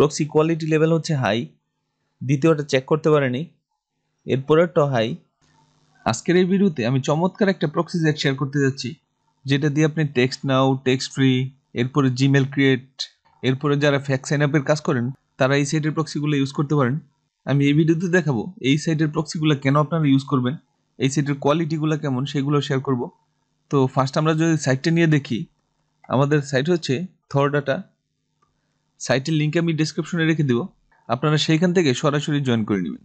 Proxy quality level হচ্ছে high, দ্বিতীয়টা check করতে পারেনি, এরপরেরটা হাই। আজকের এই ভিডিওতে আমি চমৎকার একটা প্রক্সি সেট শেয়ার করতে যাচ্ছি, যেটা দিয়ে আপনি টেক্সট নাও, টেক্সট ফ্রি, এরপরে জিমেল ক্রিয়েট, এরপরে যারা ফ্যাক্স সাইন আপের কাজ করেন তারা এই সাইটের প্রক্সিগুলো ইউজ করতে পারেন। আমি এই ভিডিওতে দেখাবো এই সাইটের প্রক্সিগুলো কেন আপনারা ইউজ করবেন, এই সাইটের কোয়ালিটিগুলো কেমন সেগুলো শেয়ার করব। তো ফার্স্ট আমরা যদি সাইটটা নিয়ে দেখি, আমাদের সাইট হচ্ছে থর ডাটা। সাইটের লিঙ্ক আমি ডেসক্রিপশনে রেখে দেবো, আপনারা সেইখান থেকে সরাসরি জয়েন করে নেবেন।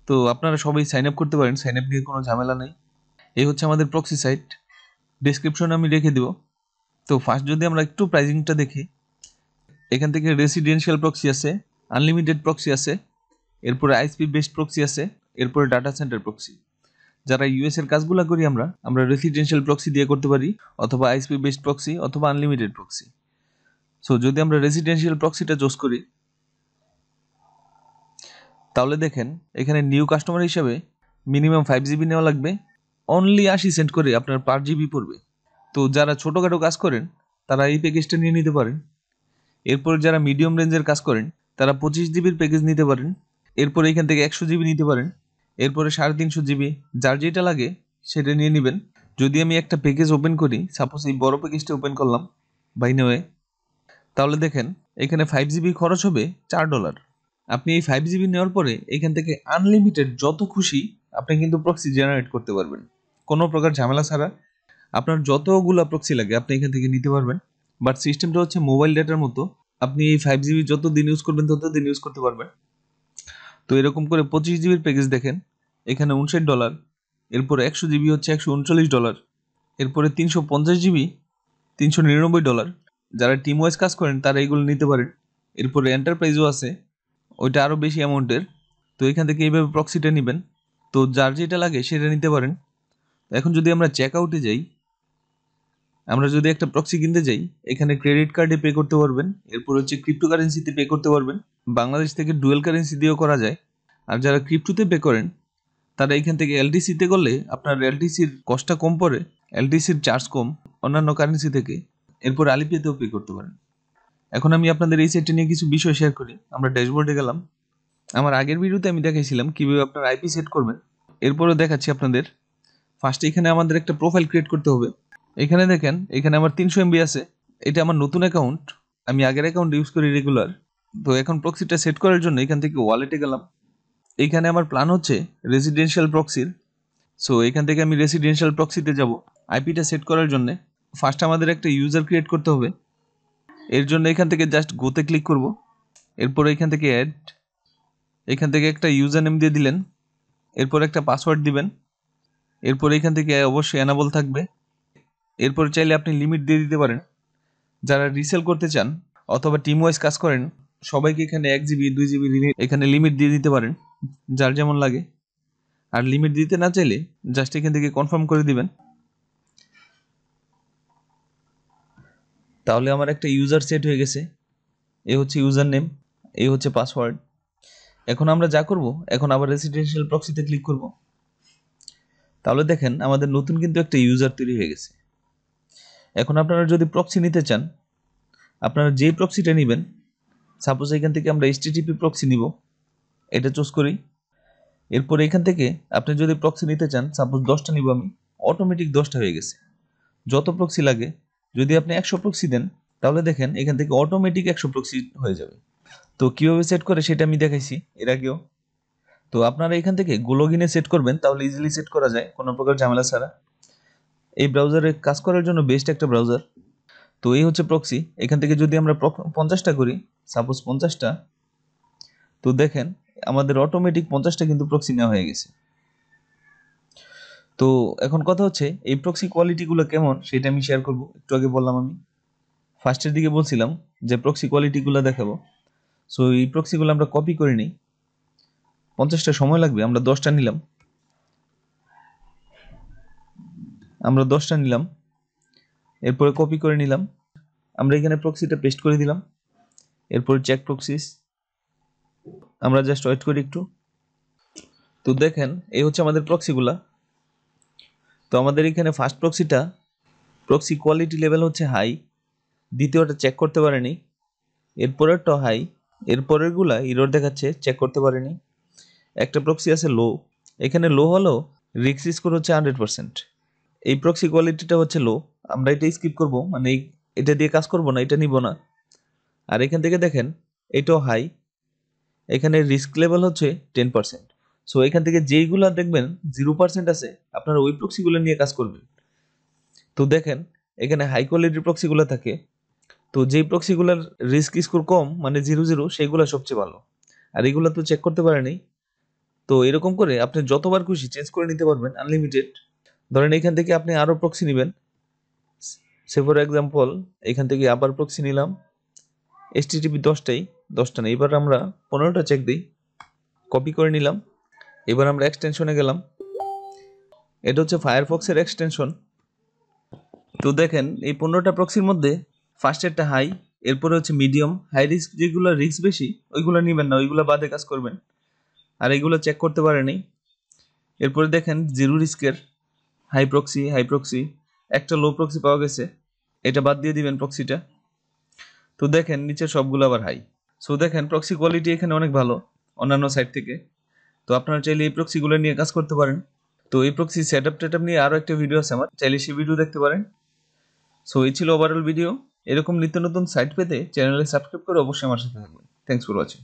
তো আপনারা সবাই সাইন আপ করতে পারেন, সাইন আপ নিয়ে কোনো ঝামেলা নেই। এই হচ্ছে আমাদের প্রক্সি সাইট, ডেসক্রিপশনে আমি রেখে দেবো। তো ফার্স্ট যদি আমরা একটু প্রাইজিংটা দেখি, এখান থেকে রেসিডেন্সিয়াল প্রক্সি আছে, আনলিমিটেড প্রক্সি আছে, এরপরে আইএসপি বেসড প্রক্সি আছে, এরপরে ডাটা সেন্টার প্রক্সি। যারা ইউএস এর কাজগুলো করি আমরা রেসিডেন্সিয়াল প্রক্সি দিয়ে করতে পারি, অথবা আইএসপি বেসড প্রক্সি, অথবা আনলিমিটেড প্রক্সি। সো যদি আমরা রেসিডেন্সিয়াল প্রক্সিটা চুজ করি, তাহলে দেখেন এখানে নিউ কাস্টমার হিসাবে মিনিমাম 5 জিবি নেওয়া লাগবে, অনলি 80 সেন্ট করে আপনার পার জিবি পড়বে। তো যারা ছোটোখাটো কাজ করেন তারা এই প্যাকেজটা নিয়ে নিতে পারেন। এরপর যারা মিডিয়াম রেঞ্জের কাজ করেন তারা 25 জিবির প্যাকেজ নিতে পারেন। এরপর এখান থেকে 100 জিবি নিতে পারেন, এরপরে 350 জিবি, যার যেটা লাগে সেটা নিয়ে নেবেন। যদি আমি একটা প্যাকেজ ওপেন করি, সাপোজ এই বড় প্যাকেজটা ওপেন করলাম বাই নেওয়ে, তাহলে দেখেন এখানে 5 জিবি খরচ হবে $4। আপনি এই 5 জিবি নেওয়ার পরে এখান থেকে আনলিমিটেড যত খুশি আপনি কিন্তু প্রক্সি জেনারেট করতে পারবেন, কোনো প্রকার ঝামেলা ছাড়া। আপনার যতগুলো প্রক্সি লাগে আপনি এখান থেকে নিতে পারবেন। বাট সিস্টেমটা হচ্ছে মোবাইল ডেটার মতো, আপনি এই 5 জিবি যত দিন ইউজ করবেন তত দিন ইউজ করতে পারবেন। তো এরকম করে 25 জিবির প্যাকেজ দেখেন এখানে $59, এরপরে 100 জিবি হচ্ছে $139, এরপরে 350 জিবি $399। যারা টিম ওয়াইজ কাজ করেন তারা এইগুলো নিতে পারেন। এরপরে এন্টারপ্রাইজও আছে, ওইটা আরও বেশি অ্যামাউন্টের। তো এখান থেকে এইভাবে প্রক্সিটা নেবেন, তো যার যেটা লাগে সেটা নিতে পারেন। এখন যদি আমরা চেক আউটে যাই, আমরা যদি একটা প্রক্সি কিনতে যাই, এখানে ক্রেডিট কার্ডে পে করতে পারবেন, এরপর হচ্ছে ক্রিপ্টোকারেন্সিতে পে করতে পারবেন। বাংলাদেশ থেকে ডুয়েল কারেন্সি দিয়েও করা যায়। আর যারা ক্রিপ্টোতে পে করেন তারা এখান থেকে এলটিসিতে করলে আপনার এলটিসির কস্টটা কম পড়ে, এলটিসির চার্জ কম অন্যান্য কারেন্সি থেকে। এরপর আলিপেতেও পে করতে পারেন। এখন আমি আপনাদের এই সাইটটা নিয়ে কিছু বিষয় শেয়ার করি। আমরা ড্যাশবোর্ডে গেলাম। আমার আগের ভিডিওতে আমি দেখাইছিলাম কিভাবে আপনার আইপি সেট করবেন, এরপরও দেখাচ্ছি আপনাদের। ফার্স্টে এখানে আমাদের একটা প্রোফাইল ক্রিয়েট করতে হবে। এখানে দেখেন এখানে আমার 300 MB আছে, এটা আমার নতুন অ্যাকাউন্ট, আমি আগের অ্যাকাউন্ট ইউজ করি রেগুলার। তো এখন প্রক্সিটা সেট করার জন্য এখান থেকে ওয়ালেটে গেলাম। এইখানে আমার প্ল্যান হচ্ছে রেসিডেন্সিয়াল প্রক্সির। সো এখান থেকে আমি রেসিডেন্সিয়াল প্রক্সিতে যাব আইপিটা সেট করার জন্য। ফার্স্ট আমাদের একটা ইউজার ক্রিয়েট করতে হবে, এর জন্য এখান থেকে জাস্ট গোতে ক্লিক করব। এরপর এখান থেকে অ্যাড, এখান থেকে একটা ইউজার নেম দিয়ে দিলেন, এরপর একটা পাসওয়ার্ড দিবেন, এরপর এখান থেকে অবশ্যই এনাবল থাকবে। এরপর চাইলে আপনি লিমিট দিয়ে দিতে পারেন। যারা রিসেল করতে চান অথবা টিম ওয়াইজ কাজ করেন সবাইকে এখানে 1 জিবি 2 জিবি এখানে লিমিট দিয়ে দিতে পারেন, যার যেমন লাগে। আর লিমিট দিতে না চাইলে জাস্ট এখান থেকে কনফার্ম করে দিবেন। তাহলে আমার একটা ইউজার সেট হয়ে গেছে। এই হচ্ছে ইউজার নেম, এই হচ্ছে পাসওয়ার্ড। এখন আমরা যা করব, এখন আবার রেসিডেন্সিয়াল প্রক্সিতে ক্লিক করব। তাহলে দেখেন আমাদের নতুন কিন্তু একটা ইউজার তৈরি হয়ে গেছে। এখন আপনারা যদি প্রক্সি নিতে চান, আপনারা যে প্রক্সিটা নেবেন, সাপোজ এখান থেকে আমরা HTTP প্রক্সি নিব, এটা চুজ করি। এরপর এখান থেকে আপনি যদি প্রক্সি নিতে চান, সাপোজ 10টা নিব আমি, অটোমেটিক 10টা হয়ে গেছে। যত প্রক্সি লাগে, যদি আপনি 100 প্রক্সি দেন তাহলে দেখেন এখান থেকে অটোমেটিক 100 প্রক্সি হয়ে যাবে। তো কীভাবে সেট করে সেটা আমি দেখাইছি এর আগেও। তো আপনারা এখান থেকে গোলগিনে সেট করবেন, তাহলে ইজিলি সেট করা যায় কোনো প্রকার ঝামেলা ছাড়া। এই ব্রাউজারে কাজ করার জন্য বেস্ট একটা ব্রাউজার। তো এই হচ্ছে প্রক্সি। এখান থেকে যদি আমরা 50টা করি, সাপোজ 50টা, তো দেখেন আমাদের অটোমেটিক 50টা কিন্তু প্রক্সি নেওয়া হয়ে গেছে। তো এখন কথা হচ্ছে এই প্রক্সি কোয়ালিটিগুলো কেমন সেটা আমি শেয়ার করব। একটু আগে বললাম, আমি ফার্স্টের দিকে বলছিলাম যে প্রক্সি কোয়ালিটিগুলো দেখাবো। সো এই প্রক্সিগুলো আমরা কপি করে নিই, 50টা সময় লাগবে। আমরা 10টা নিলাম, এরপরে কপি করে নিলাম। আমরা এখানে প্রক্সিটা পেস্ট করে দিলাম, এরপরে চেক প্রক্সিস। আমরা জাস্ট ওয়েট করি একটু। তো দেখেন এই হচ্ছে আমাদের প্রক্সিগুলা। তো আমাদের এখানে ফার্স্ট প্রক্সিটা প্রক্সি কোয়ালিটি লেভেল হচ্ছে হাই, দ্বিতীয়টা চেক করতে পারেনি, এরপরেরটা হাই, এর পরেরগুলা ইরর দেখাচ্ছে, চেক করতে পারিনি। একটা প্রক্সি আছে লো, এখানে লো হলো রিস্ক স্কোর হচ্ছে 100%। এই প্রক্সি কোয়ালিটিটা হচ্ছে লো, আমরা এটা স্কিপ করব, মানে এটা দিয়ে কাজ করব না, এটা নিব না। আর এখান থেকে দেখেন এটাও হাই, এখানে রিস্ক লেভেল হচ্ছে 10%। সো এখান থেকে যেইগুলা দেখবেন 0% আছে আপনারা ওই প্রক্সিগুলো নিয়ে কাজ করবেন। তো দেখেন এখানে হাই কোয়ালিটির প্রক্সিগুলো থাকে, তো যেই প্রক্সিগুলোর রিস্ক স্কোর কম মানে 0 সেইগুলো সবচেয়ে ভালো। আর এগুলো তো চেক করতে পারেনি। তো এরকম করে আপনি যতবার খুশি চেঞ্জ করে নিতে পারবেন, আনলিমিটেড। ধরেন এখান থেকে আপনি আরও প্রক্সি নেবেন, সে ফর এক্সাম্পল এখান থেকে আবার প্রক্সি নিলাম, HTTP 10টা না, এবার আমরা 15টা চেক দিই, কপি করে নিলাম। এবার আমরা এক্সটেনশনে গেলাম, এটা হচ্ছে ফায়ারফক্সের এক্সটেনশন। তো দেখেন এই 15টা প্রক্সির মধ্যে ফার্স্টেরটা হাই, এরপরে হচ্ছে মিডিয়াম, হাই রিস্ক যেগুলো রিস্ক বেশি ওইগুলো নেবেন না, ওইগুলো বাদে কাজ করবেন। আর এইগুলো চেক করতে পারেনি। এরপরে দেখেন জিরো রিস্কের হাই প্রক্সি, একটা লো প্রক্সি পাওয়া গেছে, এটা বাদ দিয়ে দিবেন প্রক্সিটা। তো দেখেন নিচে সবগুলো আবার হাই। সো দেখেন প্রক্সি কোয়ালিটি এখানে অনেক ভালো অন্যান্য সাইট থেকে। তো আপনারা চাইলে এই প্রক্সিগুলো নিয়ে কাজ করতে পারেন। তো এই প্রক্সি সেটআপ টেটআপ নিয়ে আরও একটা ভিডিও আছে আমার, চাইলে সেই ভিডিও দেখতে পারেন। সো এই ছিল ওভারঅল ভিডিও। এরকম নিত্য নতুন সাইট পেতে চ্যানেলে সাবস্ক্রাইব করে অবশ্যই আমার সাথে থাকবেন। Thanks for watching.